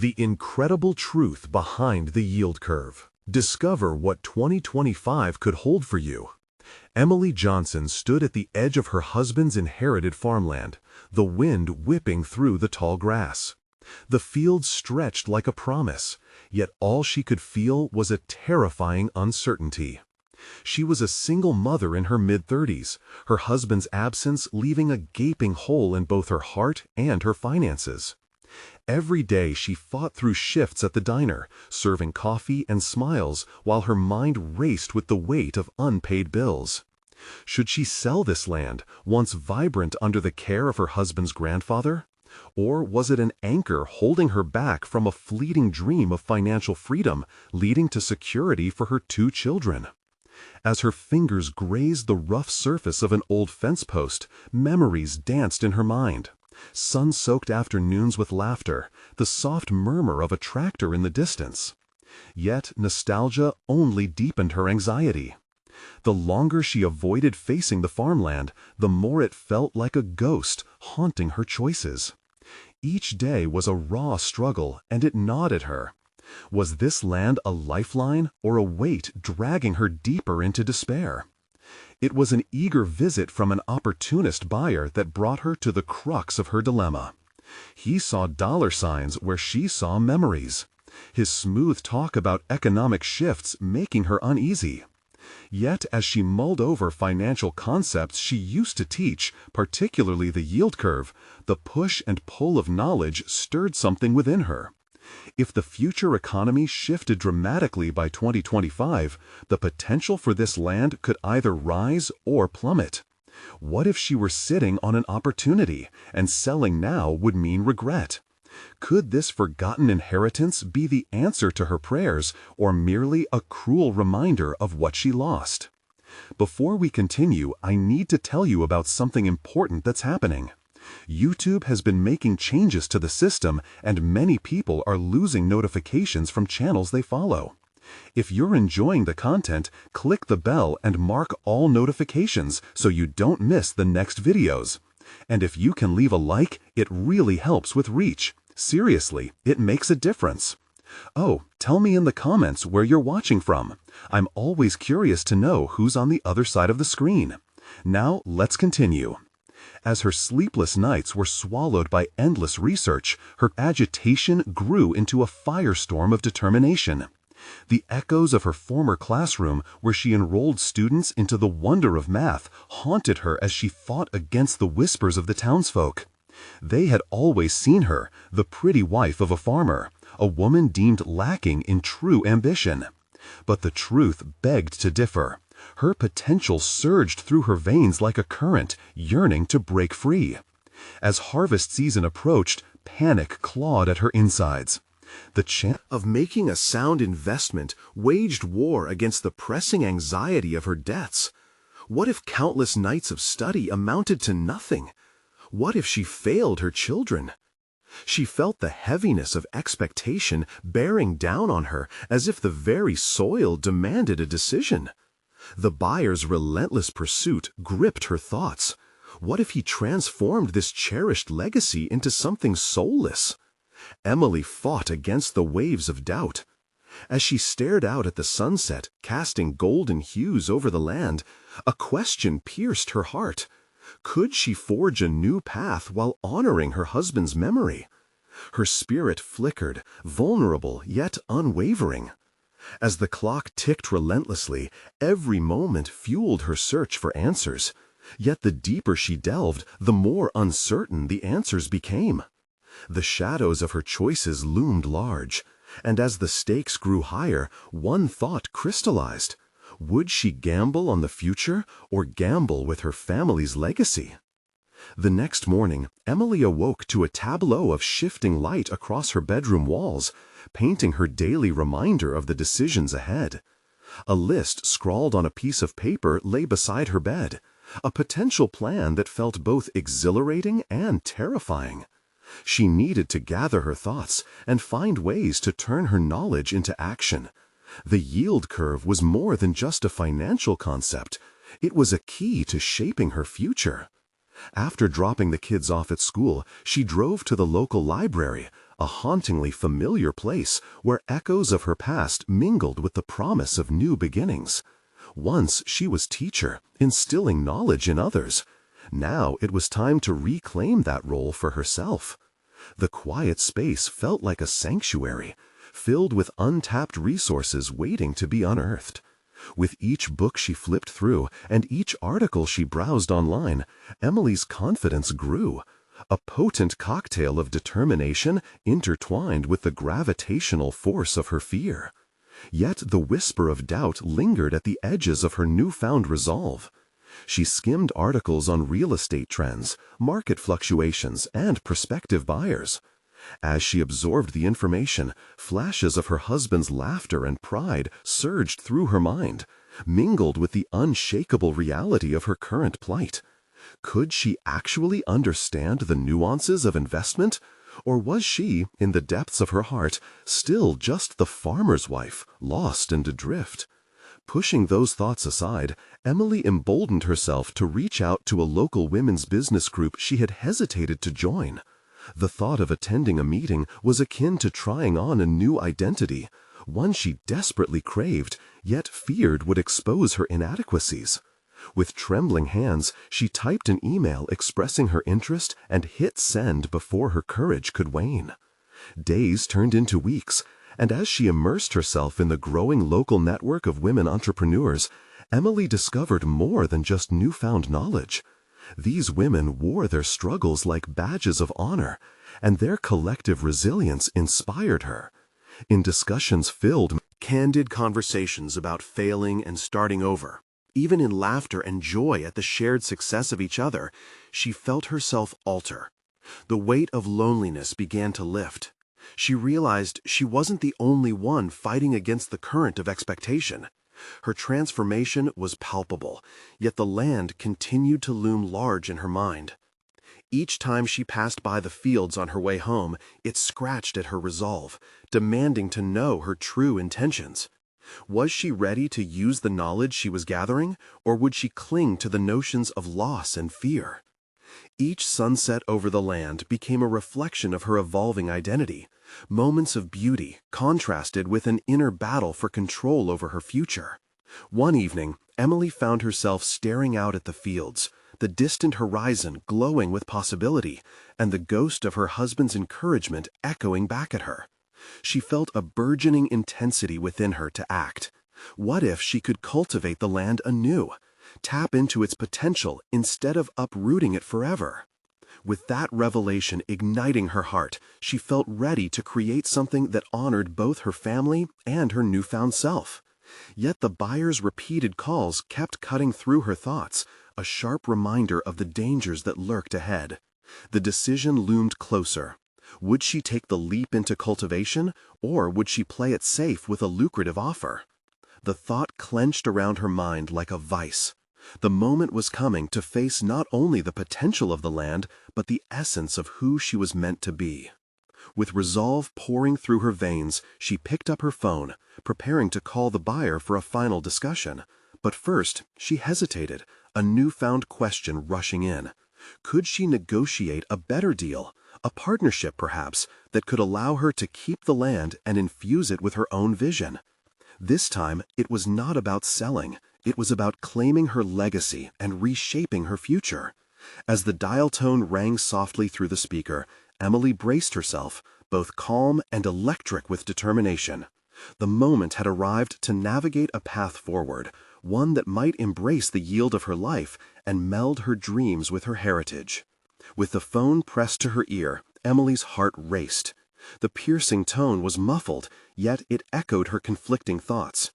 The incredible truth behind the yield curve. Discover what 2025 could hold for you. Emily Johnson stood at the edge of her husband's inherited farmland, the wind whipping through the tall grass. The field stretched like a promise, yet all she could feel was a terrifying uncertainty. She was a single mother in her mid-30s, her husband's absence leaving a gaping hole in both her heart and her finances. Every day she fought through shifts at the diner, serving coffee and smiles while her mind raced with the weight of unpaid bills. Should she sell this land, once vibrant under the care of her husband's grandfather? Or was it an anchor holding her back from a fleeting dream of financial freedom, leading to security for her 2 children? As her fingers grazed the rough surface of an old fence post, memories danced in her mind. Sun-soaked afternoons with laughter, the soft murmur of a tractor in the distance. Yet nostalgia only deepened her anxiety. The longer she avoided facing the farmland, the more it felt like a ghost haunting her choices. Each day was a raw struggle, and it gnawed at her. Was this land a lifeline or a weight dragging her deeper into despair? It was an eager visit from an opportunist buyer that brought her to the crux of her dilemma. He saw dollar signs where she saw memories. His smooth talk about economic shifts making her uneasy. Yet as she mulled over financial concepts she used to teach, particularly the yield curve, the push and pull of knowledge stirred something within her. If the future economy shifted dramatically by 2025, the potential for this land could either rise or plummet. What if she were sitting on an opportunity, and selling now would mean regret? Could this forgotten inheritance be the answer to her prayers, or merely a cruel reminder of what she lost? Before we continue, I need to tell you about something important that's happening. YouTube has been making changes to the system, and many people are losing notifications from channels they follow. If you're enjoying the content, click the bell and mark all notifications so you don't miss the next videos. And if you can leave a like, it really helps with reach. Seriously, it makes a difference. Oh, tell me in the comments where you're watching from. I'm always curious to know who's on the other side of the screen. Now, let's continue. As her sleepless nights were swallowed by endless research, her agitation grew into a firestorm of determination. The echoes of her former classroom, where she enrolled students into the wonder of math, haunted her as she fought against the whispers of the townsfolk. They had always seen her, the pretty wife of a farmer, a woman deemed lacking in true ambition. But the truth begged to differ. Her potential surged through her veins like a current, yearning to break free. As harvest season approached, panic clawed at her insides. The chance of making a sound investment waged war against the pressing anxiety of her debts. What if countless nights of study amounted to nothing? What if she failed her children? She felt the heaviness of expectation bearing down on her as if the very soil demanded a decision. The buyer's relentless pursuit gripped her thoughts. What if he transformed this cherished legacy into something soulless? Emily fought against the waves of doubt. As she stared out at the sunset, casting golden hues over the land, a question pierced her heart. Could she forge a new path while honoring her husband's memory? Her spirit flickered, vulnerable yet unwavering. As the clock ticked relentlessly, every moment fueled her search for answers. Yet the deeper she delved, the more uncertain the answers became. The shadows of her choices loomed large, and as the stakes grew higher, one thought crystallized. Would she gamble on the future or gamble with her family's legacy? The next morning, Emily awoke to a tableau of shifting light across her bedroom walls, painting her daily reminder of the decisions ahead. A list scrawled on a piece of paper lay beside her bed, a potential plan that felt both exhilarating and terrifying. She needed to gather her thoughts and find ways to turn her knowledge into action. The yield curve was more than just a financial concept. It was a key to shaping her future. After dropping the kids off at school, she drove to the local library, a hauntingly familiar place where echoes of her past mingled with the promise of new beginnings. Once she was teacher, instilling knowledge in others. Now it was time to reclaim that role for herself. The quiet space felt like a sanctuary, filled with untapped resources waiting to be unearthed. With each book she flipped through and each article she browsed online, Emily's confidence grew. A potent cocktail of determination intertwined with the gravitational force of her fear. Yet the whisper of doubt lingered at the edges of her newfound resolve. She skimmed articles on real estate trends, market fluctuations, and prospective buyers. As she absorbed the information, flashes of her husband's laughter and pride surged through her mind, mingled with the unshakable reality of her current plight. Could she actually understand the nuances of investment? Or was she, in the depths of her heart, still just the farmer's wife, lost and adrift? Pushing those thoughts aside, Emily emboldened herself to reach out to a local women's business group she had hesitated to join. The thought of attending a meeting was akin to trying on a new identity, one she desperately craved, yet feared would expose her inadequacies. With trembling hands, she typed an email expressing her interest and hit send before her courage could wane. Days turned into weeks, and as she immersed herself in the growing local network of women entrepreneurs, Emily discovered more than just newfound knowledge. These women wore their struggles like badges of honor, and their collective resilience inspired her. In discussions filled, candid conversations about failing and starting over, even in laughter and joy at the shared success of each other, she felt herself alter. The weight of loneliness began to lift. She realized she wasn't the only one fighting against the current of expectation. Her transformation was palpable, yet the land continued to loom large in her mind. Each time she passed by the fields on her way home, it scratched at her resolve, demanding to know her true intentions. Was she ready to use the knowledge she was gathering, or would she cling to the notions of loss and fear? Each sunset over the land became a reflection of her evolving identity, moments of beauty contrasted with an inner battle for control over her future. One evening, Emily found herself staring out at the fields, the distant horizon glowing with possibility, and the ghost of her husband's encouragement echoing back at her. She felt a burgeoning intensity within her to act. What if she could cultivate the land anew, tap into its potential instead of uprooting it forever? With that revelation igniting her heart, she felt ready to create something that honored both her family and her newfound self. Yet the buyer's repeated calls kept cutting through her thoughts, a sharp reminder of the dangers that lurked ahead. The decision loomed closer. Would she take the leap into cultivation, or would she play it safe with a lucrative offer? The thought clenched around her mind like a vice. The moment was coming to face not only the potential of the land, but the essence of who she was meant to be. With resolve pouring through her veins, she picked up her phone, preparing to call the buyer for a final discussion. But first, she hesitated, a newfound question rushing in. Could she negotiate a better deal, a partnership perhaps, that could allow her to keep the land and infuse it with her own vision? This time, it was not about selling. It was about claiming her legacy and reshaping her future. As the dial tone rang softly through the speaker, Emily braced herself, both calm and electric with determination. The moment had arrived to navigate a path forward, one that might embrace the yield of her life and meld her dreams with her heritage. With the phone pressed to her ear, Emily's heart raced. The piercing tone was muffled, yet it echoed her conflicting thoughts.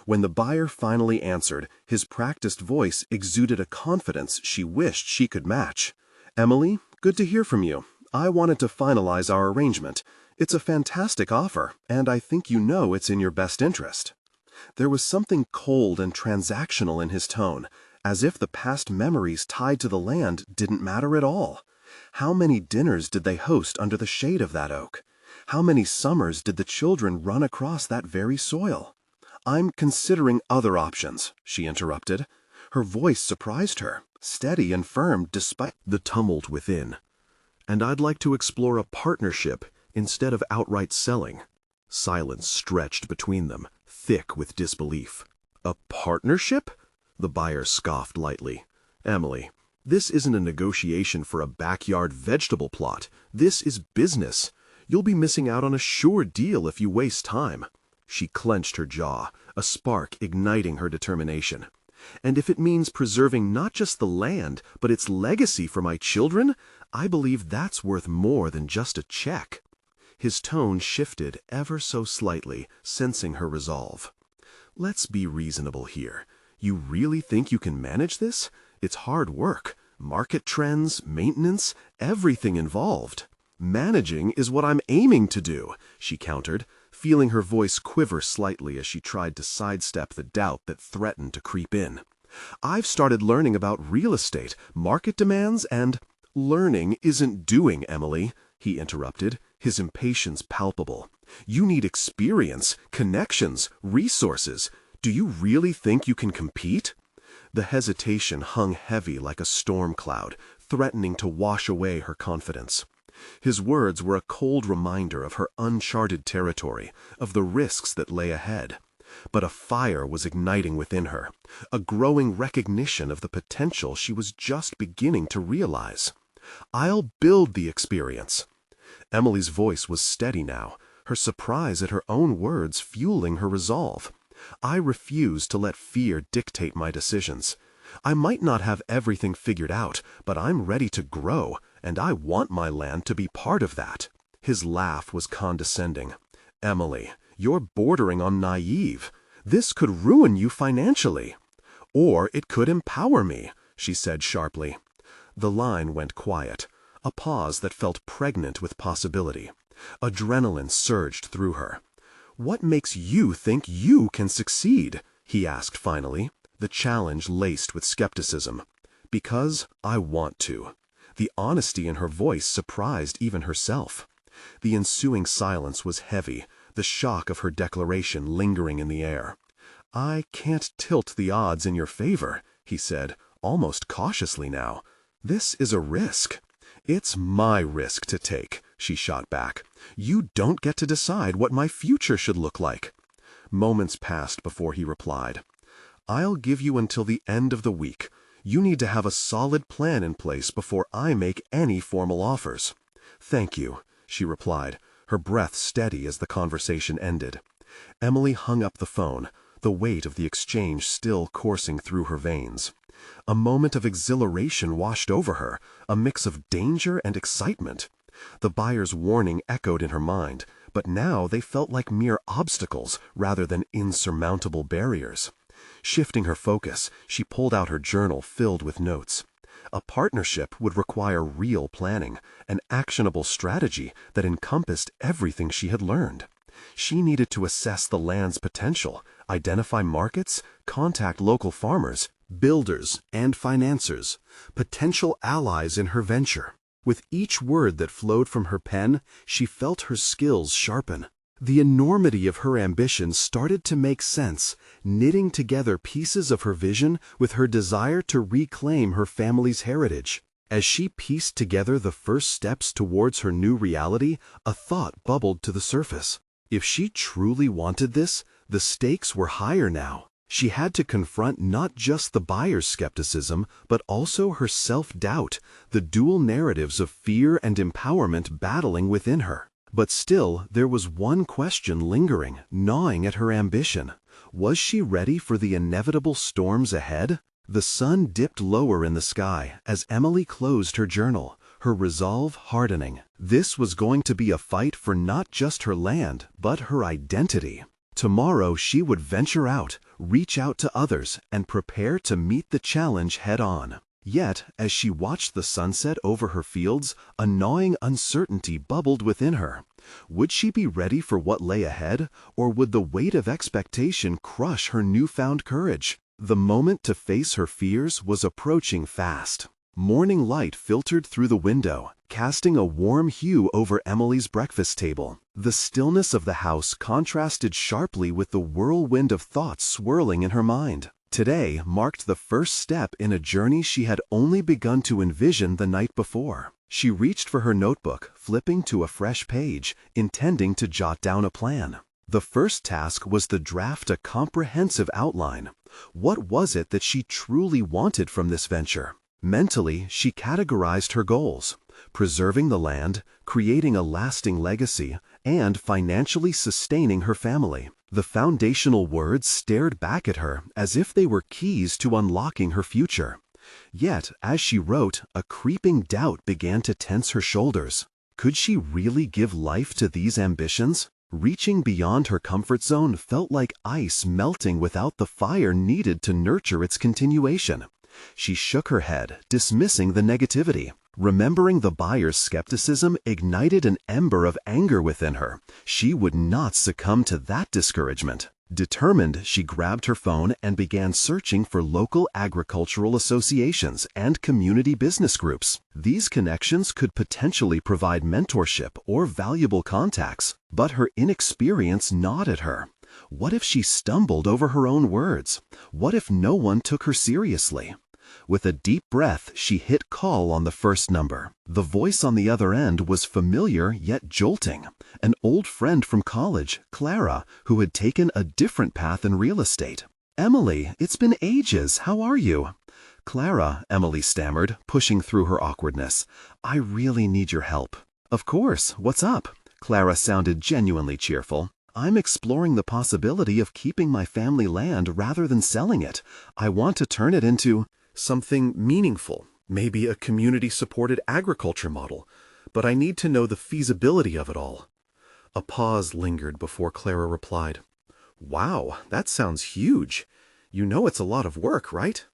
When the buyer finally answered, his practiced voice exuded a confidence she wished she could match. "Emily, good to hear from you. I wanted to finalize our arrangement. It's a fantastic offer, and I think you know it's in your best interest." There was something cold and transactional in his tone, as if the past memories tied to the land didn't matter at all. How many dinners did they host under the shade of that oak? How many summers did the children run across that very soil? "I'm considering other options," she interrupted. Her voice surprised her, steady and firm despite the tumult within. "And I'd like to explore a partnership instead of outright selling. Silence stretched between them, thick with disbelief. A partnership? The buyer scoffed lightly. Emily, this isn't a negotiation for a backyard vegetable plot. This is business. You'll be missing out on a sure deal if you waste time. She clenched her jaw, a spark igniting her determination. And if it means preserving not just the land, but its legacy for my children, I believe that's worth more than just a check. His tone shifted ever so slightly, sensing her resolve. Let's be reasonable here. You really think you can manage this? It's hard work. Market trends, maintenance, everything involved. Managing is what I'm aiming to do, she countered, feeling her voice quiver slightly as she tried to sidestep the doubt that threatened to creep in. I've started learning about real estate, market demands, and— Learning isn't doing, Emily, he interrupted, his impatience palpable. You need experience, connections, resources. Do you really think you can compete? The hesitation hung heavy like a storm cloud, threatening to wash away her confidence. His words were a cold reminder of her uncharted territory, of the risks that lay ahead. But a fire was igniting within her, a growing recognition of the potential she was just beginning to realize. I'll build the experience. Emily's voice was steady now, her surprise at her own words fueling her resolve. I refuse to let fear dictate my decisions. I might not have everything figured out, but I'm ready to grow, and I want my land to be part of that. His laugh was condescending. Emily, you're bordering on naive. This could ruin you financially. Or it could empower me, she said sharply. The line went quiet, a pause that felt pregnant with possibility. Adrenaline surged through her. What makes you think you can succeed? He asked finally, the challenge laced with skepticism. Because I want to. The honesty in her voice surprised even herself. The ensuing silence was heavy, the shock of her declaration lingering in the air. I can't tilt the odds in your favor, he said, almost cautiously now. This is a risk. It's my risk to take, she shot back. You don't get to decide what my future should look like. Moments passed before he replied. I'll give you until the end of the week. You need to have a solid plan in place before I make any formal offers. Thank you, she replied, her breath steady as the conversation ended. Emily hung up the phone, the weight of the exchange still coursing through her veins. A moment of exhilaration washed over her, a mix of danger and excitement. The buyer's warning echoed in her mind, but now they felt like mere obstacles rather than insurmountable barriers. Shifting her focus, she pulled out her journal filled with notes. A partnership would require real planning, an actionable strategy that encompassed everything she had learned. She needed to assess the land's potential, identify markets, contact local farmers, builders, and financiers, potential allies in her venture. With each word that flowed from her pen, she felt her skills sharpen. The enormity of her ambition started to make sense, knitting together pieces of her vision with her desire to reclaim her family's heritage. As she pieced together the first steps towards her new reality, a thought bubbled to the surface. If she truly wanted this, the stakes were higher now. She had to confront not just the buyer's skepticism, but also her self-doubt, the dual narratives of fear and empowerment battling within her. But still, there was one question lingering, gnawing at her ambition. Was she ready for the inevitable storms ahead? The sun dipped lower in the sky as Emily closed her journal, her resolve hardening. This was going to be a fight for not just her land, but her identity. Tomorrow she would venture out, reach out to others, and prepare to meet the challenge head-on. Yet, as she watched the sunset over her fields, a gnawing uncertainty bubbled within her. Would she be ready for what lay ahead, or would the weight of expectation crush her newfound courage? The moment to face her fears was approaching fast. Morning light filtered through the window, casting a warm hue over Emily's breakfast table. The stillness of the house contrasted sharply with the whirlwind of thoughts swirling in her mind. Today marked the first step in a journey she had only begun to envision the night before. She reached for her notebook, flipping to a fresh page, intending to jot down a plan. The first task was to draft a comprehensive outline. What was it that she truly wanted from this venture? Mentally, she categorized her goals: preserving the land, creating a lasting legacy, and financially sustaining her family. The foundational words stared back at her as if they were keys to unlocking her future. Yet, as she wrote, a creeping doubt began to tense her shoulders. Could she really give life to these ambitions? Reaching beyond her comfort zone felt like ice melting without the fire needed to nurture its continuation. She shook her head, dismissing the negativity. Remembering the buyer's skepticism ignited an ember of anger within her. She would not succumb to that discouragement. Determined, she grabbed her phone and began searching for local agricultural associations and community business groups. These connections could potentially provide mentorship or valuable contacts, but her inexperience gnawed at her. What if she stumbled over her own words? What if no one took her seriously? With a deep breath, she hit call on the first number. The voice on the other end was familiar yet jolting. An old friend from college, Clara, who had taken a different path in real estate. "Emily, it's been ages. How are you?" "Clara," Emily stammered, pushing through her awkwardness, "I really need your help." "Of course. What's up?" Clara sounded genuinely cheerful. "I'm exploring the possibility of keeping my family land rather than selling it. I want to turn it into something meaningful, maybe a community-supported agriculture model, but I need to know the feasibility of it all." A pause lingered before Clara replied, "Wow, that sounds huge. You know it's a lot of work, right?"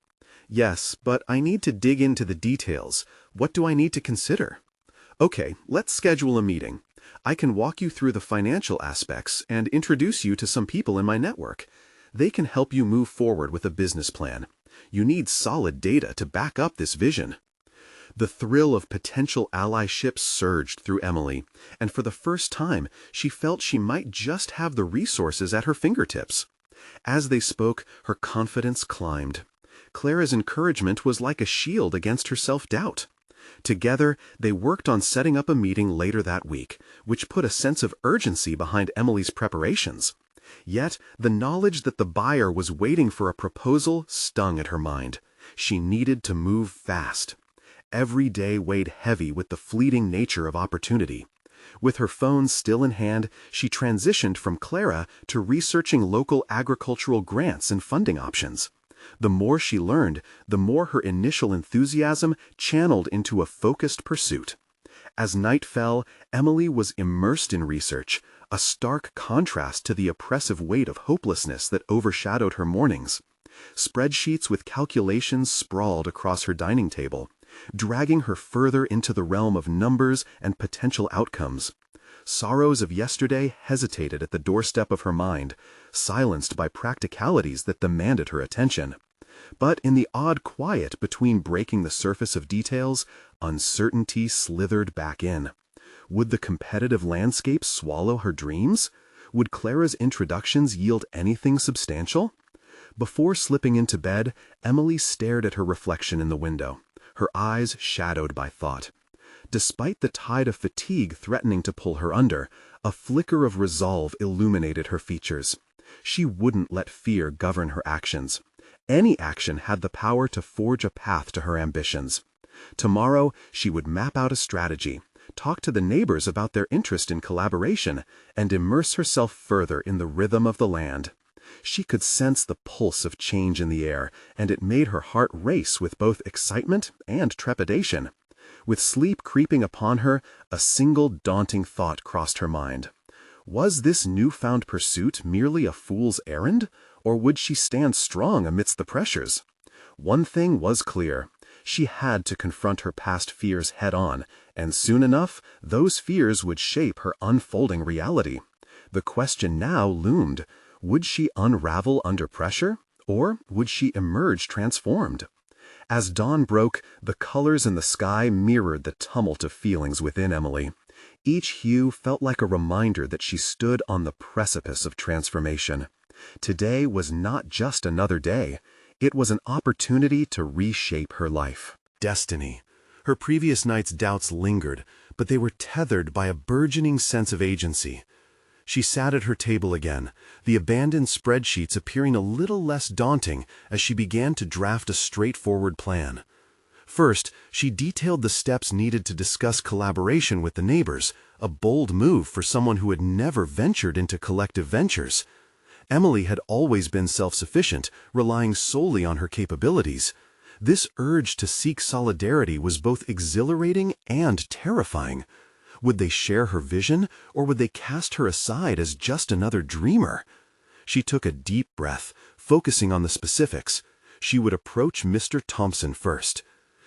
"Yes, but I need to dig into the details. What do I need to consider?" "Okay, let's schedule a meeting. I can walk you through the financial aspects and introduce you to some people in my network. They can help you move forward with a business plan. You need solid data to back up this vision." The thrill of potential allyship surged through Emily, and for the first time, she felt she might just have the resources at her fingertips. As they spoke, her confidence climbed. Clara's encouragement was like a shield against her self-doubt. Together, they worked on setting up a meeting later that week, which put a sense of urgency behind Emily's preparations. Yet, the knowledge that the buyer was waiting for a proposal stung at her mind. She needed to move fast. Every day weighed heavy with the fleeting nature of opportunity. With her phone still in hand, she transitioned from Clara to researching local agricultural grants and funding options. The more she learned, the more her initial enthusiasm channeled into a focused pursuit. As night fell, Emily was immersed in research, a stark contrast to the oppressive weight of hopelessness that overshadowed her mornings. Spreadsheets with calculations sprawled across her dining table, dragging her further into the realm of numbers and potential outcomes. Sorrows of yesterday hesitated at the doorstep of her mind, silenced by practicalities that demanded her attention. But in the odd quiet between breaking the surface of details, uncertainty slithered back in. Would the competitive landscape swallow her dreams? Would Clara's introductions yield anything substantial? Before slipping into bed, Emily stared at her reflection in the window, her eyes shadowed by thought. Despite the tide of fatigue threatening to pull her under, a flicker of resolve illuminated her features. She wouldn't let fear govern her actions. Any action had the power to forge a path to her ambitions. Tomorrow, she would map out a strategy, talk to the neighbors about their interest in collaboration, and immerse herself further in the rhythm of the land. She could sense the pulse of change in the air, and it made her heart race with both excitement and trepidation. With sleep creeping upon her, a single daunting thought crossed her mind. Was this newfound pursuit merely a fool's errand, or would she stand strong amidst the pressures? One thing was clear. She had to confront her past fears head-on, and soon enough, those fears would shape her unfolding reality. The question now loomed: would she unravel under pressure, or would she emerge transformed? As dawn broke, the colors in the sky mirrored the tumult of feelings within Emily. Each hue felt like a reminder that she stood on the precipice of transformation. Today was not just another day. It was an opportunity to reshape her life. Destiny. Her previous night's doubts lingered, but they were tethered by a burgeoning sense of agency. She sat at her table again, the abandoned spreadsheets appearing a little less daunting as she began to draft a straightforward plan. First, she detailed the steps needed to discuss collaboration with the neighbors, a bold move for someone who had never ventured into collective ventures. Emily had always been self-sufficient, relying solely on her capabilities. This urge to seek solidarity was both exhilarating and terrifying. Would they share her vision, or would they cast her aside as just another dreamer? She took a deep breath, focusing on the specifics. She would approach Mr. Thompson first.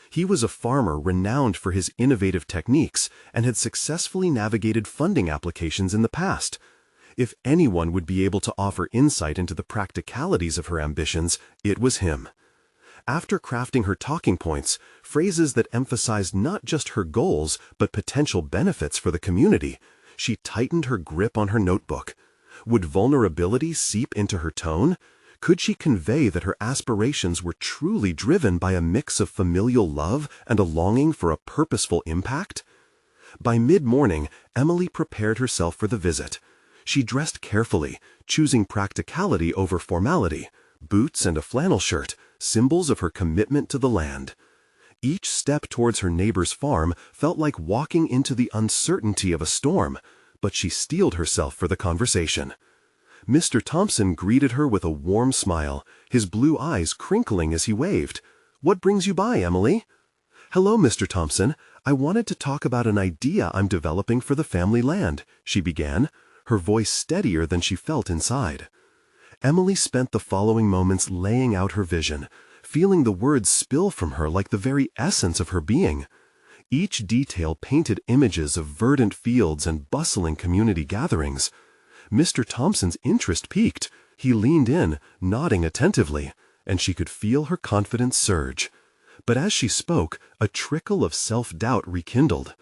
He was a farmer renowned for his innovative techniques and had successfully navigated funding applications in the past. If anyone would be able to offer insight into the practicalities of her ambitions, it was him. After crafting her talking points, phrases that emphasized not just her goals but potential benefits for the community, she tightened her grip on her notebook. Would vulnerability seep into her tone? Could she convey that her aspirations were truly driven by a mix of familial love and a longing for a purposeful impact? By mid-morning, Emily prepared herself for the visit. She dressed carefully, choosing practicality over formality, boots and a flannel shirt, symbols of her commitment to the land. Each step towards her neighbor's farm felt like walking into the uncertainty of a storm, but she steeled herself for the conversation. Mr. Thompson greeted her with a warm smile, his blue eyes crinkling as he waved. "What brings you by, Emily?" "Hello, Mr. Thompson. I wanted to talk about an idea I'm developing for the family land," she began, her voice steadier than she felt inside. Emily spent the following moments laying out her vision, feeling the words spill from her like the very essence of her being. Each detail painted images of verdant fields and bustling community gatherings. Mr. Thompson's interest piqued. He leaned in, nodding attentively, and she could feel her confidence surge. But as she spoke, a trickle of self-doubt rekindled.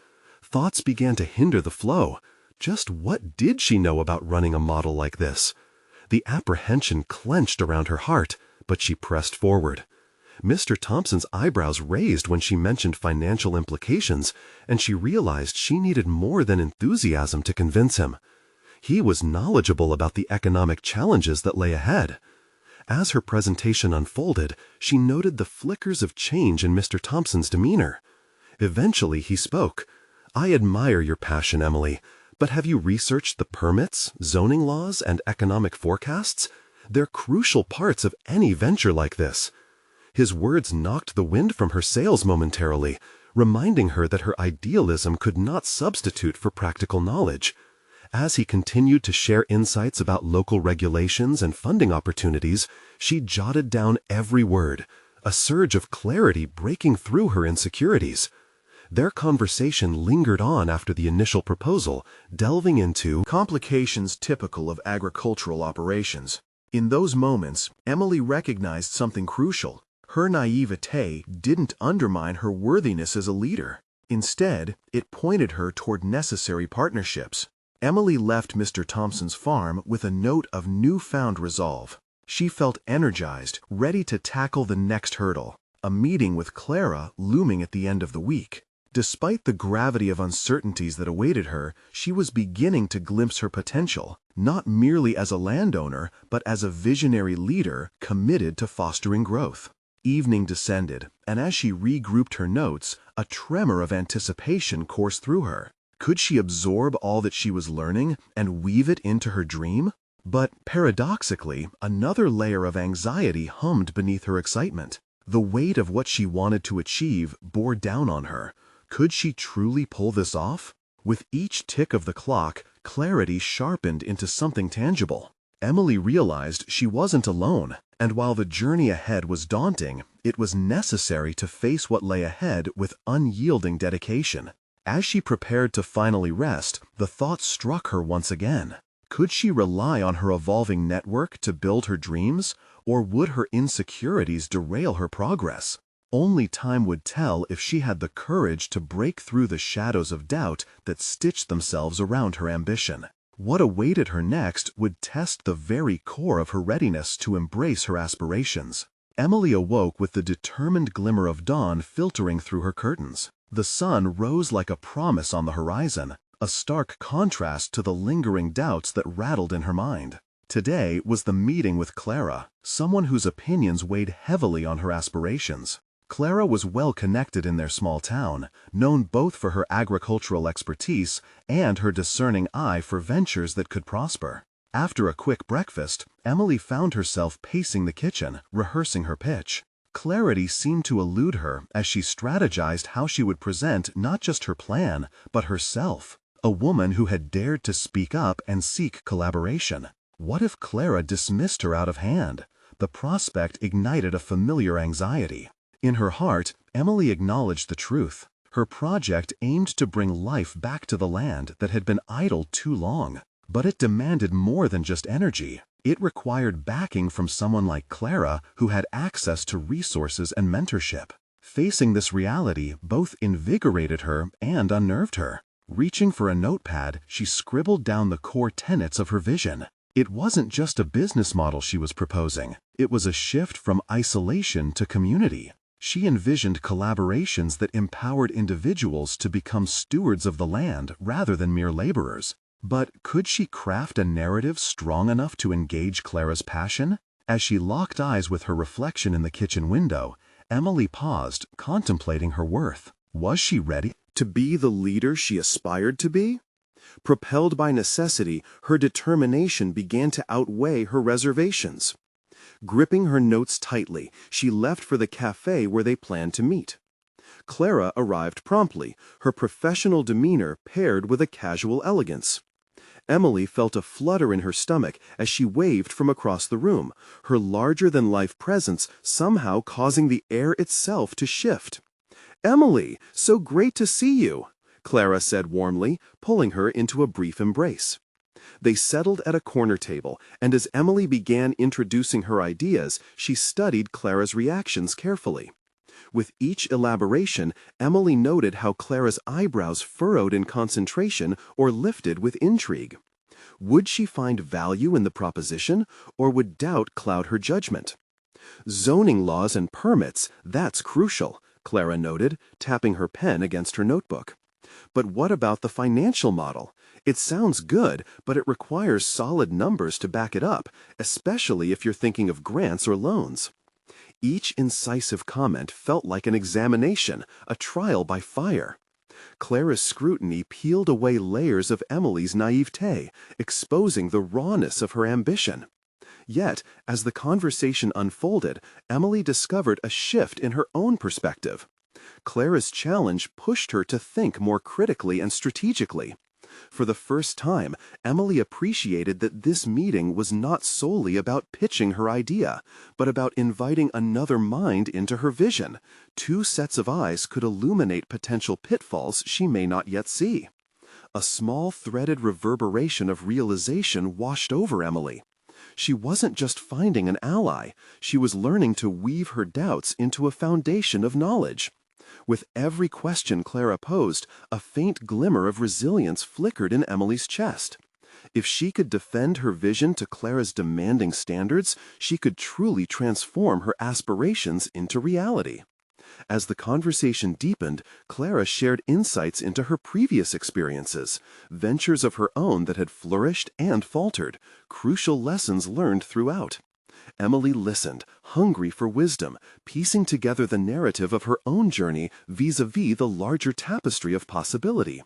Thoughts began to hinder the flow. Just what did she know about running a model like this? The apprehension clenched around her heart, but she pressed forward. Mr. Thompson's eyebrows raised when she mentioned financial implications, and she realized she needed more than enthusiasm to convince him. He was knowledgeable about the economic challenges that lay ahead. As her presentation unfolded, she noted the flickers of change in Mr. Thompson's demeanor. Eventually he spoke. "I admire your passion, Emily. But have you researched the permits, zoning laws, and economic forecasts? They're crucial parts of any venture like this." His words knocked the wind from her sails momentarily, reminding her that her idealism could not substitute for practical knowledge. As he continued to share insights about local regulations and funding opportunities, she jotted down every word, a surge of clarity breaking through her insecurities. Their conversation lingered on after the initial proposal, delving into complications typical of agricultural operations. In those moments, Emily recognized something crucial. Her naivete didn't undermine her worthiness as a leader. Instead, it pointed her toward necessary partnerships. Emily left Mr. Thompson's farm with a note of newfound resolve. She felt energized, ready to tackle the next hurdle, a meeting with Clara looming at the end of the week. Despite the gravity of uncertainties that awaited her, she was beginning to glimpse her potential, not merely as a landowner, but as a visionary leader committed to fostering growth. Evening descended, and as she regrouped her notes, a tremor of anticipation coursed through her. Could she absorb all that she was learning and weave it into her dream? But paradoxically, another layer of anxiety hummed beneath her excitement. The weight of what she wanted to achieve bore down on her. Could she truly pull this off? With each tick of the clock, clarity sharpened into something tangible. Emily realized she wasn't alone, and while the journey ahead was daunting, it was necessary to face what lay ahead with unyielding dedication. As she prepared to finally rest, the thought struck her once again. Could she rely on her evolving network to build her dreams, or would her insecurities derail her progress? Only time would tell if she had the courage to break through the shadows of doubt that stitched themselves around her ambition. What awaited her next would test the very core of her readiness to embrace her aspirations. Emily awoke with the determined glimmer of dawn filtering through her curtains. The sun rose like a promise on the horizon, a stark contrast to the lingering doubts that rattled in her mind. Today was the meeting with Clara, someone whose opinions weighed heavily on her aspirations. Clara was well connected in their small town, known both for her agricultural expertise and her discerning eye for ventures that could prosper. After a quick breakfast, Emily found herself pacing the kitchen, rehearsing her pitch. Clarity seemed to elude her as she strategized how she would present not just her plan, but herself, a woman who had dared to speak up and seek collaboration. What if Clara dismissed her out of hand? The prospect ignited a familiar anxiety. In her heart, Emily acknowledged the truth. Her project aimed to bring life back to the land that had been idle too long. But it demanded more than just energy. It required backing from someone like Clara who had access to resources and mentorship. Facing this reality both invigorated her and unnerved her. Reaching for a notepad, she scribbled down the core tenets of her vision. It wasn't just a business model she was proposing. It was a shift from isolation to community. She envisioned collaborations that empowered individuals to become stewards of the land rather than mere laborers. But could she craft a narrative strong enough to engage Clara's passion? As she locked eyes with her reflection in the kitchen window, Emily paused, contemplating her worth. Was she ready to be the leader she aspired to be? Propelled by necessity, her determination began to outweigh her reservations. Gripping her notes tightly, she left for the cafe where they planned to meet. Clara arrived promptly, her professional demeanor paired with a casual elegance. Emily felt a flutter in her stomach as she waved from across the room, her larger-than-life presence somehow causing the air itself to shift. "Emily, so great to see you," Clara said warmly, pulling her into a brief embrace. They settled at a corner table, and as Emily began introducing her ideas, she studied Clara's reactions carefully. With each elaboration, Emily noted how Clara's eyebrows furrowed in concentration or lifted with intrigue. Would she find value in the proposition, or would doubt cloud her judgment? "Zoning laws and permits, that's crucial," Clara noted, tapping her pen against her notebook. "But what about the financial model? It sounds good, but it requires solid numbers to back it up, especially if you're thinking of grants or loans." Each incisive comment felt like an examination, a trial by fire. Clara's scrutiny peeled away layers of Emily's naivete, exposing the rawness of her ambition. Yet, as the conversation unfolded, Emily discovered a shift in her own perspective. Clara's challenge pushed her to think more critically and strategically. For the first time, Emily appreciated that this meeting was not solely about pitching her idea, but about inviting another mind into her vision. Two sets of eyes could illuminate potential pitfalls she may not yet see. A small threaded reverberation of realization washed over Emily. She wasn't just finding an ally, she was learning to weave her doubts into a foundation of knowledge. With every question Clara posed, a faint glimmer of resilience flickered in Emily's chest. If she could defend her vision to Clara's demanding standards, she could truly transform her aspirations into reality. As the conversation deepened, Clara shared insights into her previous experiences, ventures of her own that had flourished and faltered, crucial lessons learned throughout. Emily listened, hungry for wisdom, piecing together the narrative of her own journey vis-a-vis the larger tapestry of possibility.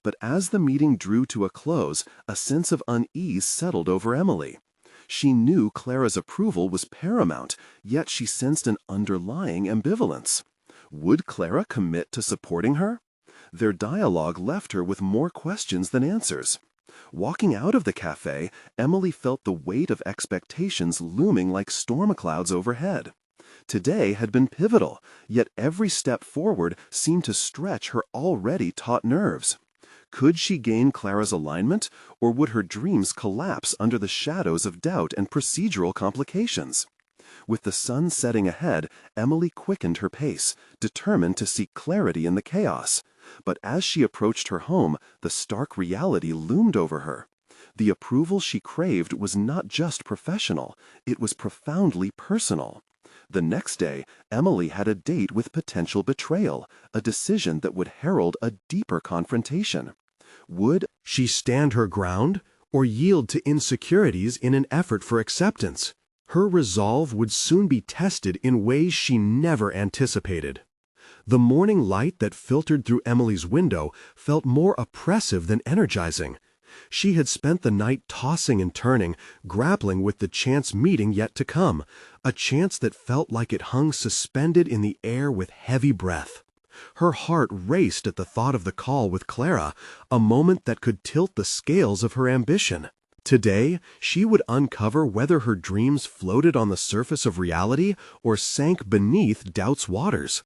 But as the meeting drew to a close, a sense of unease settled over Emily. She knew Clara's approval was paramount, yet she sensed an underlying ambivalence. Would Clara commit to supporting her? Their dialogue left her with more questions than answers. Walking out of the cafe, Emily felt the weight of expectations looming like storm clouds overhead. Today had been pivotal, yet every step forward seemed to stretch her already taut nerves. Could she gain Clara's alignment, or would her dreams collapse under the shadows of doubt and procedural complications? With the sun setting ahead, Emily quickened her pace, determined to seek clarity in the chaos. But as she approached her home, the stark reality loomed over her. The approval she craved was not just professional, it was profoundly personal. The next day, Emily had a date with potential betrayal, a decision that would herald a deeper confrontation. Would she stand her ground or yield to insecurities in an effort for acceptance? Her resolve would soon be tested in ways she never anticipated. The morning light that filtered through Emily's window felt more oppressive than energizing. She had spent the night tossing and turning, grappling with the chance meeting yet to come, a chance that felt like it hung suspended in the air with heavy breath. Her heart raced at the thought of the call with Clara, a moment that could tilt the scales of her ambition. Today, she would uncover whether her dreams floated on the surface of reality or sank beneath doubt's waters.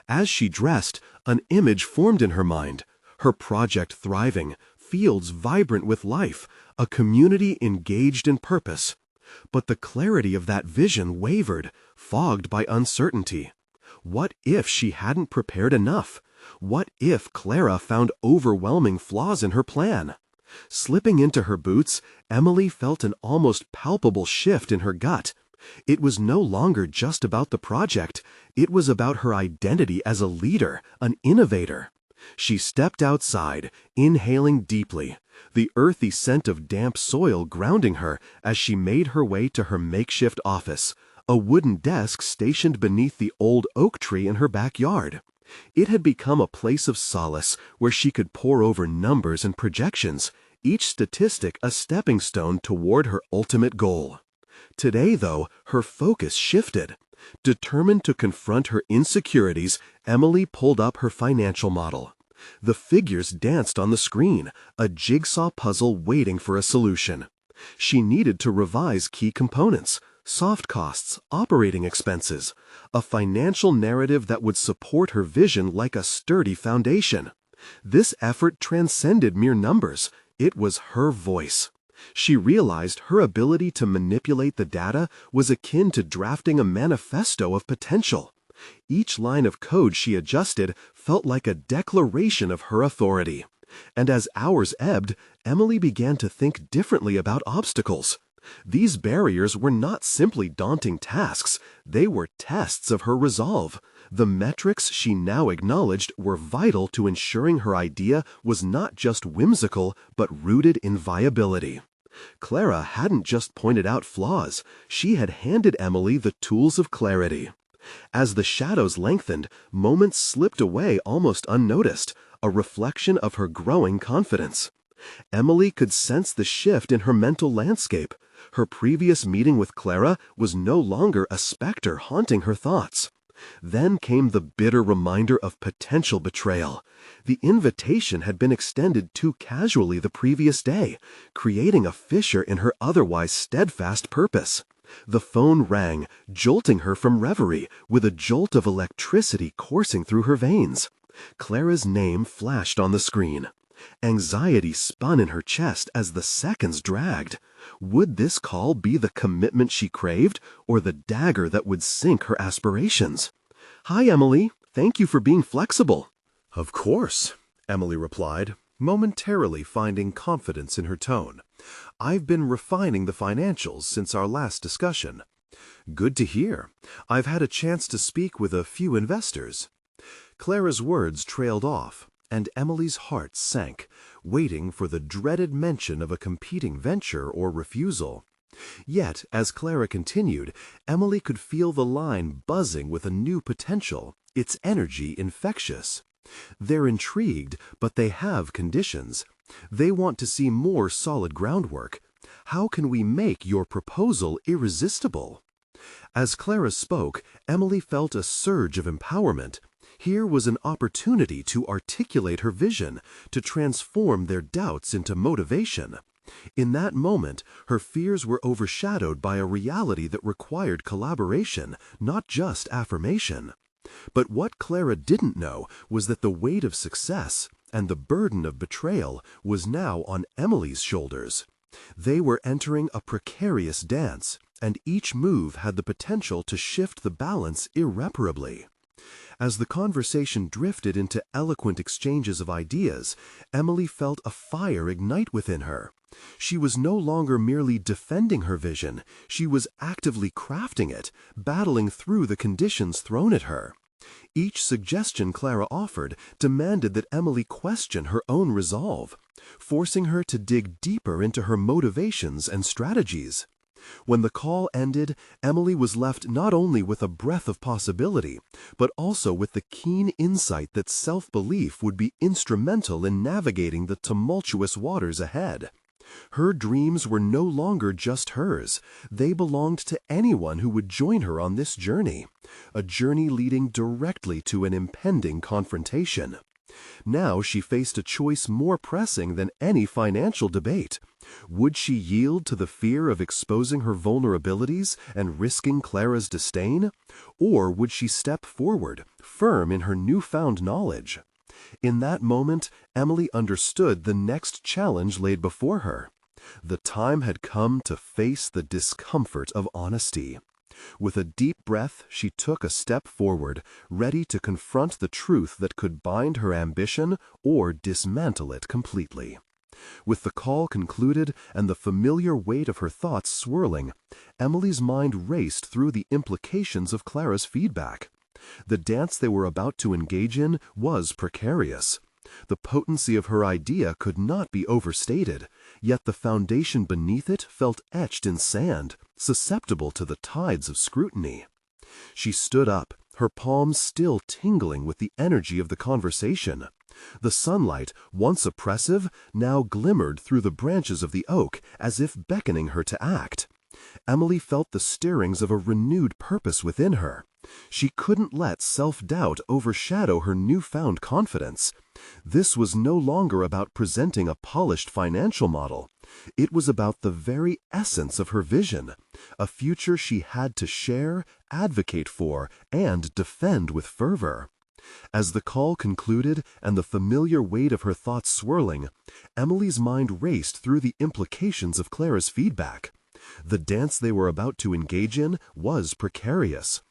As she dressed, an image formed in her mind, her project thriving, fields vibrant with life, a community engaged in purpose. But the clarity of that vision wavered, fogged by uncertainty. What if she hadn't prepared enough? What if Clara found overwhelming flaws in her plan? Slipping into her boots, Emily felt an almost palpable shift in her gut. It was no longer just about the project. It was about her identity as a leader, an innovator. She stepped outside, inhaling deeply, the earthy scent of damp soil grounding her as she made her way to her makeshift office, a wooden desk stationed beneath the old oak tree in her backyard. It had become a place of solace where she could pore over numbers and projections, each statistic a stepping stone toward her ultimate goal. Today, though, her focus shifted. Determined to confront her insecurities, Emily pulled up her financial model. The figures danced on the screen, a jigsaw puzzle waiting for a solution. She needed to revise key components, soft costs, operating expenses, a financial narrative that would support her vision like a sturdy foundation. This effort transcended mere numbers. It was her voice. She realized her ability to manipulate the data was akin to drafting a manifesto of potential. Each line of code she adjusted felt like a declaration of her authority. And as hours ebbed, Emily began to think differently about obstacles. These barriers were not simply daunting tasks, they were tests of her resolve. The metrics she now acknowledged were vital to ensuring her idea was not just whimsical but rooted in viability. Clara hadn't just pointed out flaws, she had handed Emily the tools of clarity. As the shadows lengthened, moments slipped away almost unnoticed, a reflection of her growing confidence. Emily could sense the shift in her mental landscape. Her previous meeting with Clara was no longer a specter haunting her thoughts. Then came the bitter reminder of potential betrayal. The invitation had been extended too casually the previous day, creating a fissure in her otherwise steadfast purpose. The phone rang, jolting her from reverie, with a jolt of electricity coursing through her veins. Clara's name flashed on the screen. Anxiety spun in her chest as the seconds dragged. Would this call be the commitment she craved, or the dagger that would sink her aspirations? "Hi, Emily. Thank you for being flexible." "Of course," Emily replied, momentarily finding confidence in her tone. "I've been refining the financials since our last discussion." "Good to hear. I've had a chance to speak with a few investors." Clara's words trailed off, and Emily's heart sank, waiting for the dreaded mention of a competing venture or refusal. Yet, as Clara continued, Emily could feel the line buzzing with a new potential, its energy infectious. "They're intrigued, but they have conditions. They want to see more solid groundwork. How can we make your proposal irresistible?" As Clara spoke, Emily felt a surge of empowerment. Here was an opportunity to articulate her vision, to transform their doubts into motivation. In that moment, her fears were overshadowed by a reality that required collaboration, not just affirmation. But what Clara didn't know was that the weight of success and the burden of betrayal was now on Emily's shoulders. They were entering a precarious dance, and each move had the potential to shift the balance irreparably. As the conversation drifted into eloquent exchanges of ideas, Emily felt a fire ignite within her. She was no longer merely defending her vision, she was actively crafting it, battling through the conditions thrown at her. Each suggestion Clara offered demanded that Emily question her own resolve, forcing her to dig deeper into her motivations and strategies. When the call ended, Emily was left not only with a breath of possibility, but also with the keen insight that self-belief would be instrumental in navigating the tumultuous waters ahead. Her dreams were no longer just hers. They belonged to anyone who would join her on this journey, a journey leading directly to an impending confrontation. Now she faced a choice more pressing than any financial debate. Would she yield to the fear of exposing her vulnerabilities and risking Clara's disdain? Or would she step forward, firm in her newfound knowledge? In that moment, Emily understood the next challenge laid before her. The time had come to face the discomfort of honesty. With a deep breath, she took a step forward, ready to confront the truth that could bind her ambition or dismantle it completely. With the call concluded and the familiar weight of her thoughts swirling, Emily's mind raced through the implications of Clara's feedback. The dance they were about to engage in was precarious. The potency of her idea could not be overstated, yet the foundation beneath it felt etched in sand, susceptible to the tides of scrutiny. She stood up, her palms still tingling with the energy of the conversation. The sunlight, once oppressive, now glimmered through the branches of the oak, as if beckoning her to act. Emily felt the stirrings of a renewed purpose within her. She couldn't let self-doubt overshadow her newfound confidence. This was no longer about presenting a polished financial model. It was about the very essence of her vision, a future she had to share, advocate for, and defend with fervor. As the call concluded and the familiar weight of her thoughts swirling, Emily's mind raced through the implications of Clara's feedback. The dance they were about to engage in was precarious.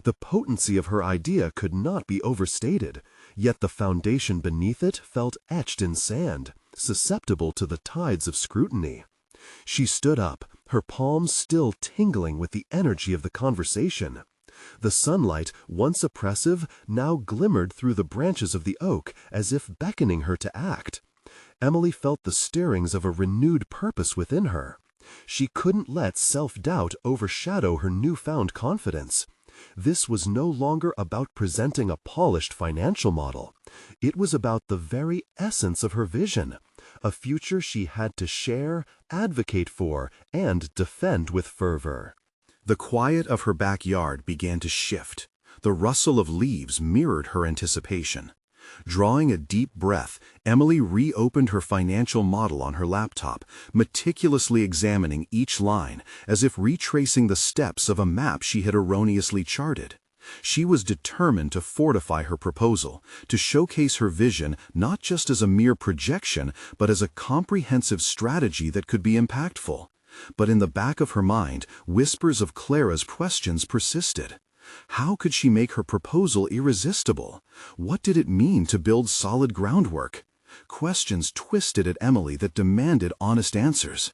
The potency of her idea could not be overstated, yet the foundation beneath it felt etched in sand, susceptible to the tides of scrutiny. She stood up, her palms still tingling with the energy of the conversation. The sunlight, once oppressive, now glimmered through the branches of the oak, as if beckoning her to act. Emily felt the stirrings of a renewed purpose within her. She couldn't let self-doubt overshadow her newfound confidence. This was no longer about presenting a polished financial model. It was about the very essence of her vision, a future she had to share, advocate for, and defend with fervor. The quiet of her backyard began to shift. The rustle of leaves mirrored her anticipation. Drawing a deep breath, Emily reopened her financial model on her laptop, meticulously examining each line, as if retracing the steps of a map she had erroneously charted. She was determined to fortify her proposal, to showcase her vision not just as a mere projection, but as a comprehensive strategy that could be impactful. But in the back of her mind, whispers of Clara's questions persisted. How could she make her proposal irresistible? What did it mean to build solid groundwork? Questions twisted at Emily that demanded honest answers.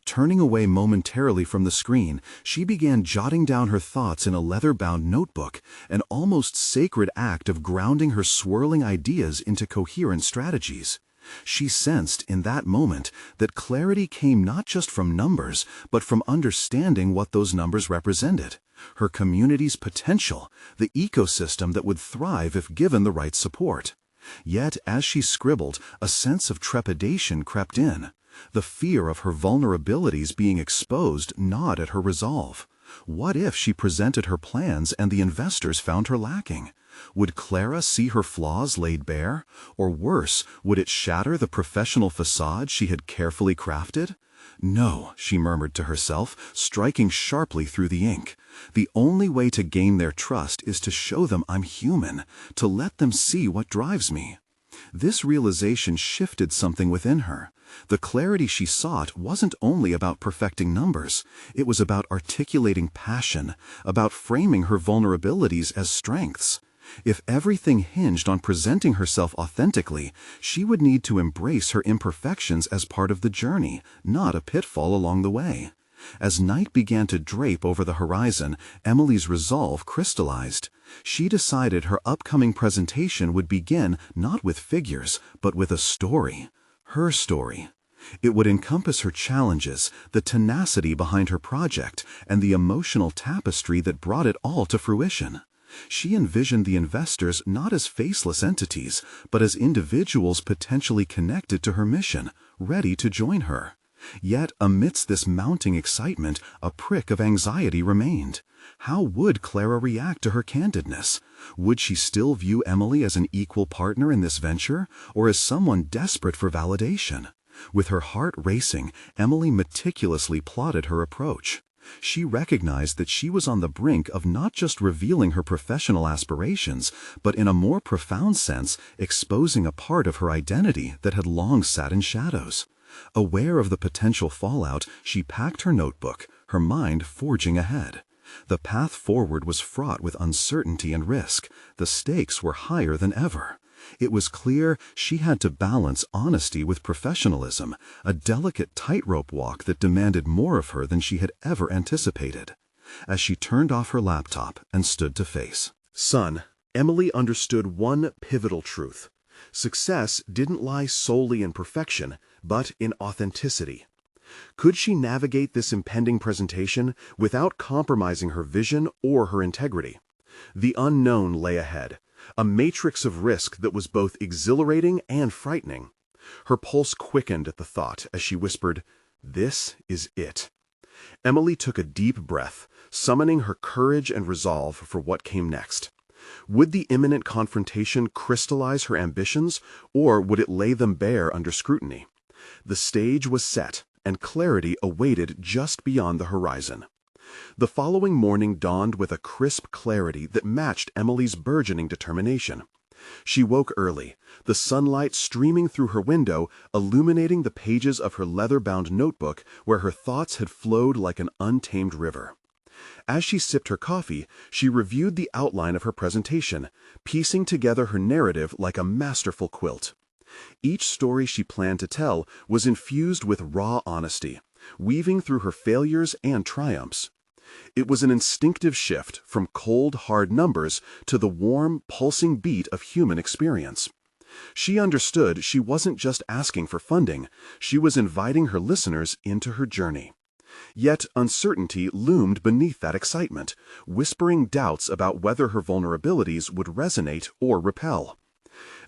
Turning away momentarily from the screen, she began jotting down her thoughts in a leather-bound notebook, an almost sacred act of grounding her swirling ideas into coherent strategies. She sensed in that moment that clarity came not just from numbers, but from understanding what those numbers represented. Her community's potential, the ecosystem that would thrive if given the right support. Yet, as she scribbled, a sense of trepidation crept in. The fear of her vulnerabilities being exposed gnawed at her resolve. What if she presented her plans and the investors found her lacking? Would Clara see her flaws laid bare? Or worse, would it shatter the professional facade she had carefully crafted? No, she murmured to herself, striking sharply through the ink. The only way to gain their trust is to show them I'm human, to let them see what drives me. This realization shifted something within her. The clarity she sought wasn't only about perfecting numbers. It was about articulating passion, about framing her vulnerabilities as strengths. If everything hinged on presenting herself authentically, she would need to embrace her imperfections as part of the journey, not a pitfall along the way. As night began to drape over the horizon, Emily's resolve crystallized. She decided her upcoming presentation would begin not with figures, but with a story. Her story. It would encompass her challenges, the tenacity behind her project, and the emotional tapestry that brought it all to fruition. She envisioned the investors not as faceless entities, but as individuals potentially connected to her mission, ready to join her. Yet, amidst this mounting excitement, a prick of anxiety remained. How would Clara react to her candidness? Would she still view Emily as an equal partner in this venture, or as someone desperate for validation? With her heart racing, Emily meticulously plotted her approach. She recognized that she was on the brink of not just revealing her professional aspirations, but in a more profound sense, exposing a part of her identity that had long sat in shadows. Aware of the potential fallout, she packed her notebook, her mind forging ahead. The path forward was fraught with uncertainty and risk. The stakes were higher than ever. It was clear she had to balance honesty with professionalism, a delicate tightrope walk that demanded more of her than she had ever anticipated. As she turned off her laptop and stood to face. Son, Emily understood one pivotal truth. Success didn't lie solely in perfection, but in authenticity. Could she navigate this impending presentation without compromising her vision or her integrity? The unknown lay ahead, a matrix of risk that was both exhilarating and frightening. Her pulse quickened at the thought as she whispered, "This is it." Emily took a deep breath, summoning her courage and resolve for what came next. Would the imminent confrontation crystallize her ambitions, or would it lay them bare under scrutiny? The stage was set, and clarity awaited just beyond the horizon. The following morning dawned with a crisp clarity that matched Emily's burgeoning determination. She woke early, the sunlight streaming through her window, illuminating the pages of her leather-bound notebook where her thoughts had flowed like an untamed river. As she sipped her coffee, she reviewed the outline of her presentation, piecing together her narrative like a masterful quilt. Each story she planned to tell was infused with raw honesty, weaving through her failures and triumphs. It was an instinctive shift from cold, hard numbers to the warm, pulsing beat of human experience. She understood she wasn't just asking for funding, she was inviting her listeners into her journey. Yet uncertainty loomed beneath that excitement, whispering doubts about whether her vulnerabilities would resonate or repel.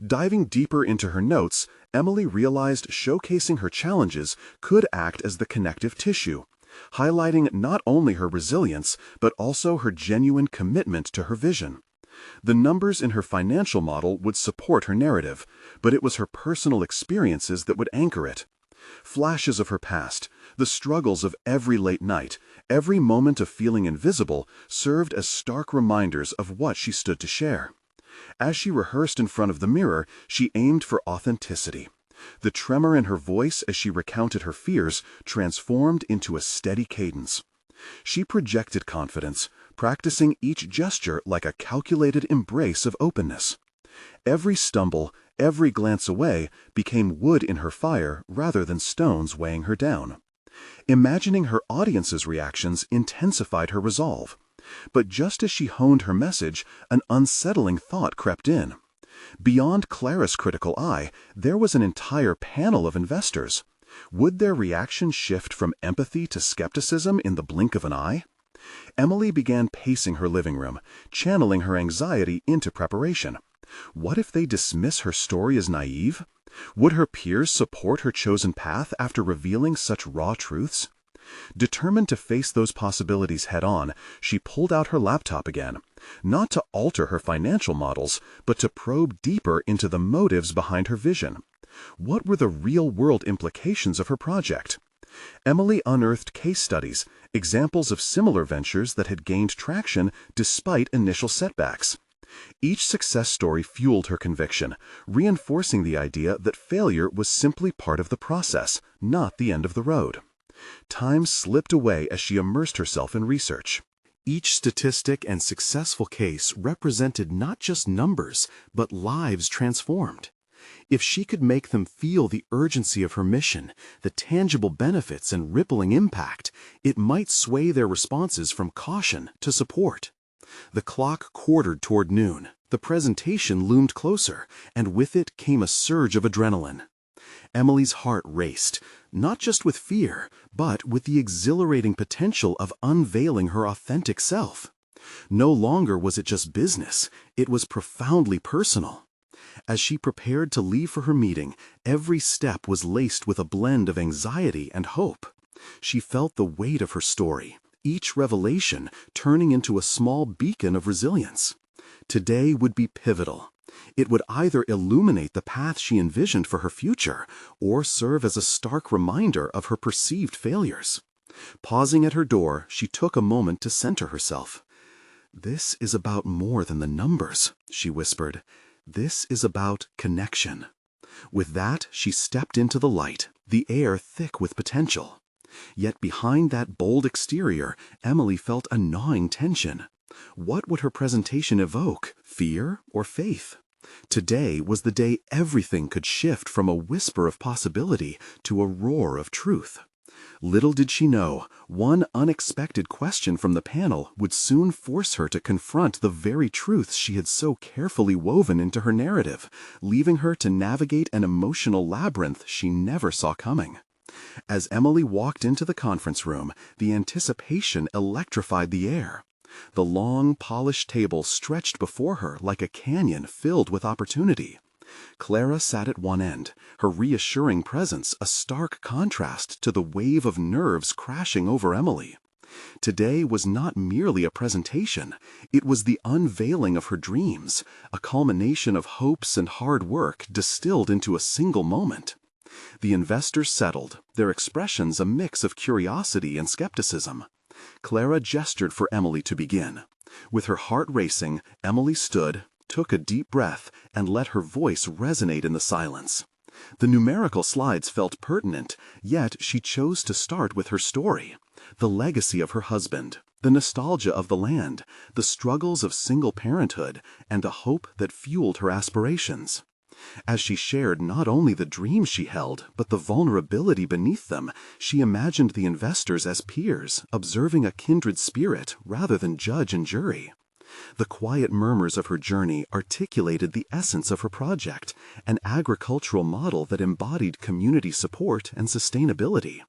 Diving deeper into her notes, Emily realized showcasing her challenges could act as the connective tissue, highlighting not only her resilience, but also her genuine commitment to her vision. The numbers in her financial model would support her narrative, but it was her personal experiences that would anchor it. Flashes of her past, the struggles of every late night, every moment of feeling invisible, served as stark reminders of what she stood to share. As she rehearsed in front of the mirror, she aimed for authenticity. The tremor in her voice as she recounted her fears transformed into a steady cadence. She projected confidence, practicing each gesture like a calculated embrace of openness. Every stumble, every glance away became wood in her fire rather than stones weighing her down. Imagining her audience's reactions intensified her resolve. But just as she honed her message, an unsettling thought crept in. Beyond Clara's critical eye, there was an entire panel of investors. Would their reaction shift from empathy to skepticism in the blink of an eye? Emily began pacing her living room, channeling her anxiety into preparation. What if they dismiss her story as naive? Would her peers support her chosen path after revealing such raw truths? Determined to face those possibilities head-on, she pulled out her laptop again, not to alter her financial models, but to probe deeper into the motives behind her vision. What were the real-world implications of her project? Emily unearthed case studies, examples of similar ventures that had gained traction despite initial setbacks. Each success story fueled her conviction, reinforcing the idea that failure was simply part of the process, not the end of the road. Time slipped away as she immersed herself in research. Each statistic and successful case represented not just numbers, but lives transformed. If she could make them feel the urgency of her mission, the tangible benefits and rippling impact, it might sway their responses from caution to support. The clock quartered toward noon. The presentation loomed closer, and with it came a surge of adrenaline. Emily's heart raced, not just with fear, but with the exhilarating potential of unveiling her authentic self. No longer was it just business, it was profoundly personal. As she prepared to leave for her meeting, every step was laced with a blend of anxiety and hope. She felt the weight of her story, each revelation turning into a small beacon of resilience. Today would be pivotal. It would either illuminate the path she envisioned for her future, or serve as a stark reminder of her perceived failures. Pausing at her door, she took a moment to center herself. "This is about more than the numbers," she whispered. "This is about connection." With that, she stepped into the light, the air thick with potential. Yet behind that bold exterior, Emily felt a gnawing tension. What would her presentation evoke, fear or faith? Today was the day everything could shift from a whisper of possibility to a roar of truth. Little did she know, one unexpected question from the panel would soon force her to confront the very truths she had so carefully woven into her narrative, leaving her to navigate an emotional labyrinth she never saw coming. As Emily walked into the conference room, the anticipation electrified the air. The long, polished table stretched before her like a canyon filled with opportunity. Clara sat at one end, her reassuring presence a stark contrast to the wave of nerves crashing over Emily. Today was not merely a presentation, it was the unveiling of her dreams, a culmination of hopes and hard work distilled into a single moment. The investors settled, their expressions a mix of curiosity and skepticism. Clara gestured for Emily to begin. With her heart racing, Emily stood, took a deep breath, and let her voice resonate in the silence. The numerical slides felt pertinent, yet she chose to start with her story. The legacy of her husband, the nostalgia of the land, the struggles of single parenthood, and a hope that fueled her aspirations. As she shared not only the dreams she held, but the vulnerability beneath them, she imagined the investors as peers, observing a kindred spirit rather than judge and jury. The quiet murmurs of her journey articulated the essence of her project, an agricultural model that embodied community support and sustainability.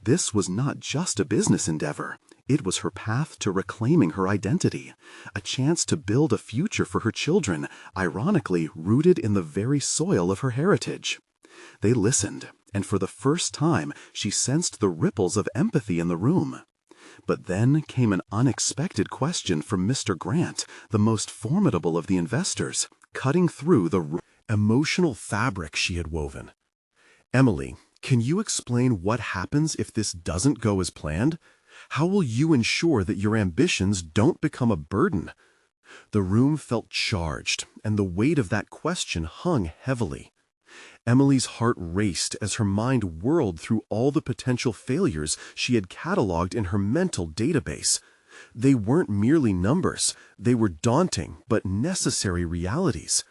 This was not just a business endeavor. It was her path to reclaiming her identity, a chance to build a future for her children, ironically rooted in the very soil of her heritage. They listened, and for the first time she sensed the ripples of empathy in the room. But then came an unexpected question from Mr. Grant, the most formidable of the investors, cutting through the emotional fabric she had woven. "Emily, can you explain what happens if this doesn't go as planned? How will you ensure that your ambitions don't become a burden?" The room felt charged, and the weight of that question hung heavily. Emily's heart raced as her mind whirled through all the potential failures she had cataloged in her mental database. They weren't merely numbers, they were daunting but necessary realities.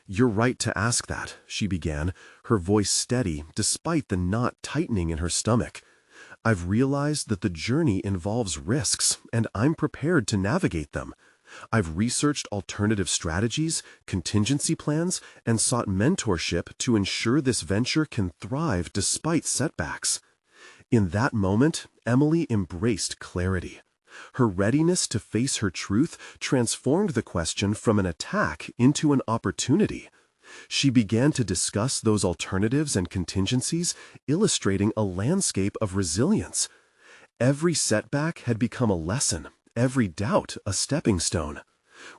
"You're right to ask that," she began, her voice steady despite the knot tightening in her stomach. "I've realized that the journey involves risks, and I'm prepared to navigate them. I've researched alternative strategies, contingency plans, and sought mentorship to ensure this venture can thrive despite setbacks." In that moment, Emily embraced clarity. Her readiness to face her truth transformed the question from an attack into an opportunity. She began to discuss those alternatives and contingencies, illustrating a landscape of resilience. Every setback had become a lesson, every doubt a stepping stone.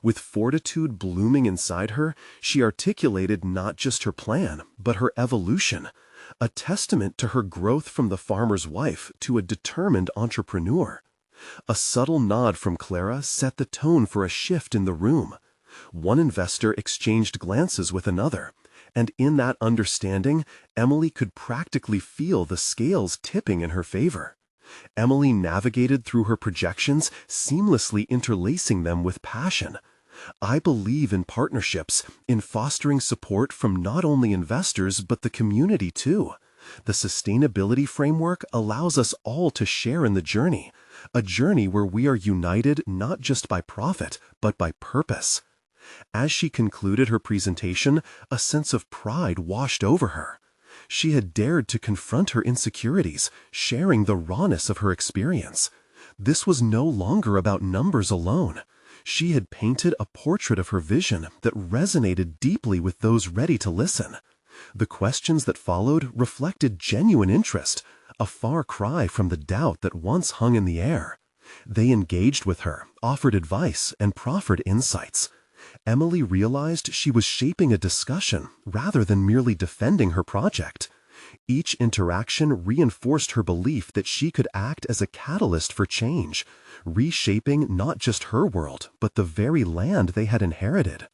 With fortitude blooming inside her, she articulated not just her plan, but her evolution, a testament to her growth from the farmer's wife to a determined entrepreneur. A subtle nod from Clara set the tone for a shift in the room. One investor exchanged glances with another, and in that understanding, Emily could practically feel the scales tipping in her favor. Emily navigated through her projections, seamlessly interlacing them with passion. I believe in partnerships, in fostering support from not only investors but the community too. The sustainability framework allows us all to share in the journey, a journey where we are united not just by profit, but by purpose. As she concluded her presentation, a sense of pride washed over her. She had dared to confront her insecurities, sharing the rawness of her experience. This was no longer about numbers alone. She had painted a portrait of her vision that resonated deeply with those ready to listen. The questions that followed reflected genuine interest, a far cry from the doubt that once hung in the air. They engaged with her, offered advice, and proffered insights. Emily realized she was shaping a discussion rather than merely defending her project. Each interaction reinforced her belief that she could act as a catalyst for change, reshaping not just her world, but the very land they had inherited.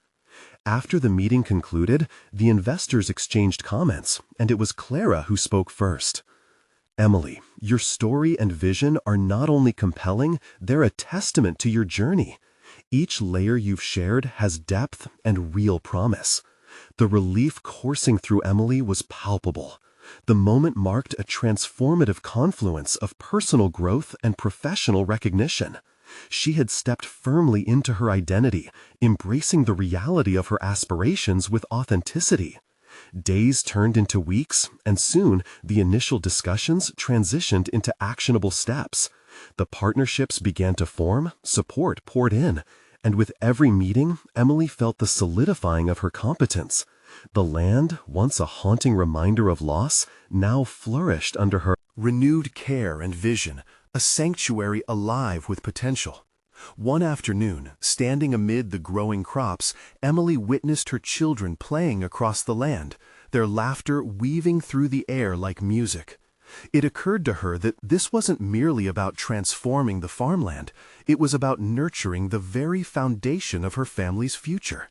After the meeting concluded, the investors exchanged comments, and it was Clara who spoke first. Emily, your story and vision are not only compelling, they're a testament to your journey. Each layer you've shared has depth and real promise. The relief coursing through Emily was palpable. The moment marked a transformative confluence of personal growth and professional recognition. She had stepped firmly into her identity, embracing the reality of her aspirations with authenticity. Days turned into weeks, and soon the initial discussions transitioned into actionable steps. The partnerships began to form, support poured in, and with every meeting, Emily felt the solidifying of her competence. The land, once a haunting reminder of loss, now flourished under her renewed care and vision, a sanctuary alive with potential. One afternoon, standing amid the growing crops, Emily witnessed her children playing across the land, their laughter weaving through the air like music. It occurred to her that this wasn't merely about transforming the farmland, it was about nurturing the very foundation of her family's future.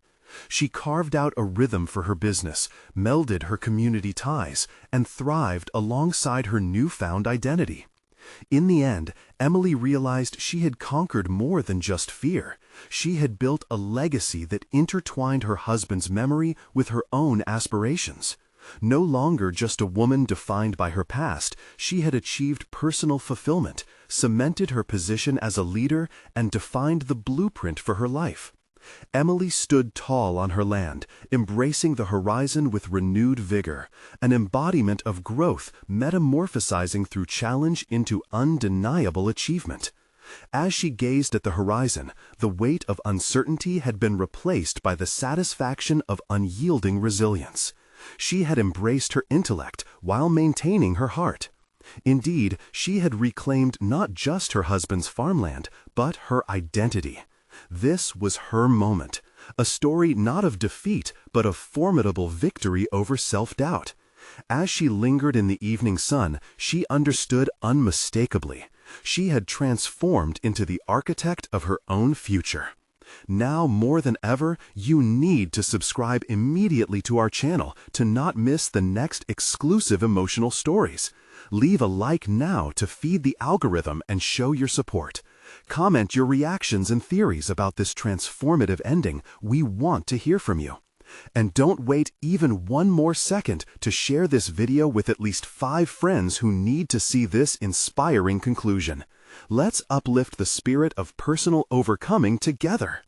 She carved out a rhythm for her business, melded her community ties, and thrived alongside her newfound identity. In the end, Emily realized she had conquered more than just fear. She had built a legacy that intertwined her husband's memory with her own aspirations. No longer just a woman defined by her past, she had achieved personal fulfillment, cemented her position as a leader, and defined the blueprint for her life. Emily stood tall on her land, embracing the horizon with renewed vigor, an embodiment of growth metamorphosizing through challenge into undeniable achievement. As she gazed at the horizon, the weight of uncertainty had been replaced by the satisfaction of unyielding resilience. She had embraced her intellect while maintaining her heart. Indeed, she had reclaimed not just her husband's farmland, but her identity. This was her moment, a story not of defeat, but of formidable victory over self-doubt. As she lingered in the evening sun, she understood unmistakably. She had transformed into the architect of her own future. Now more than ever, you need to subscribe immediately to our channel to not miss the next exclusive emotional stories. Leave a like now to feed the algorithm and show your support. Comment your reactions and theories about this transformative ending. We want to hear from you. And don't wait even one more second to share this video with at least 5 friends who need to see this inspiring conclusion. Let's uplift the spirit of personal overcoming together.